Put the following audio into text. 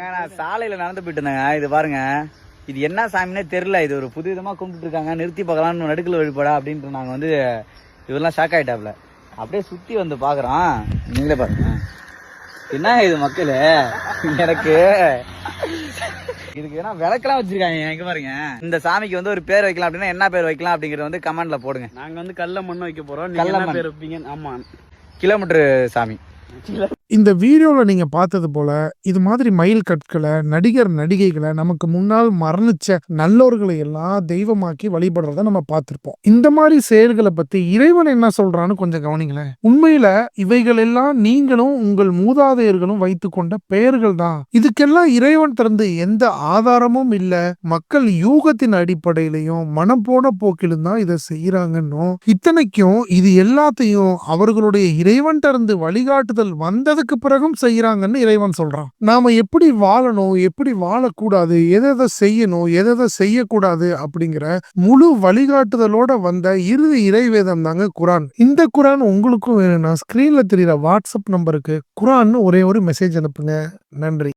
நான் சாலையில நடந்து போயிட்டு இருந்தேங்க. இது பாருங்க, இது என்ன சாமின்னே தெரியல. இது ஒரு புது விதமா கும்பிட்டு இருக்காங்க. நிறுத்தி பார்க்கலாம்னு நடுக்கல் வழிபடா அப்படின்ட்டு நாங்க வந்து இவரெல்லாம் ஷாக் ஆயிட்டாப்ல. அப்படியே சுத்தி வந்து பாக்குறோம். நீங்களே பாருங்க என்ன இது மக்களே. எனக்கு இதுக்கு ஏன்னா விளக்கெல்லாம் வச்சிருக்காங்க. எங்க பாருங்க, இந்த சாமிக்கு வந்து ஒரு பேர் வைக்கலாம் அப்படின்னா என்ன பேர் வைக்கலாம் அப்படிங்கறத வந்து கமெண்ட்ல போடுங்க. நாங்க வந்து கல்ல மண்ணு வைக்க போறோம். நீங்க என்ன பேர் வைப்பீங்க? ஆமா, கிலோமீட்டர் சாமி. இந்த வீடியோல நீங்க பார்த்தது போல இது மாதிரி மயில் கற்களை, நடிகர் நடிகைகளை, நமக்கு முன்னால் மரணிச்ச நல்லோர்களை எல்லாம் தெய்வமாக்கி வழிபடுறத நம்ம பார்த்திருப்போம். இந்த மாதிரி செயல்களை பத்தி இறைவன் என்ன சொல்றான்னு கொஞ்சம் கவனிங்களேன். உண்மையில இவைகள் எல்லாம் நீங்களும் உங்கள் மூதாதையர்களும் வைத்துக் கொண்ட பெயர்கள் தான். இதுக்கெல்லாம் இறைவன் திறந்து எந்த ஆதாரமும் இல்ல. மக்கள் யூகத்தின் அடிப்படையிலையும் மனம் போன போக்கிலும் தான் இதை செய்யறாங்கன்னு. இத்தனைக்கும் இது எல்லாத்தையும் அவர்களுடைய இறைவன் திறந்து வழிகாட்டுதல் வந்ததுக்கு பிறகும் செய்யறாங்கன்னு இறைவன் சொல்றான். நாம எப்படி வாழணும், எப்படி வாழக்கூடாது, எதை செய்யணும், எதை செய்யக்கூடாது அப்படிங்கிற முழு வழிகாட்டுதலோட வந்த இறுதி இறைவேதம் தாங்க குரான். இந்த குரான் உங்களுக்கும் வேணும்னா ஸ்கிரீன்ல தெரியுற வாட்ஸ்அப் நம்பருக்கு குரான் ஒரே ஒரு மெசேஜ் அனுப்புங்க. நன்றி.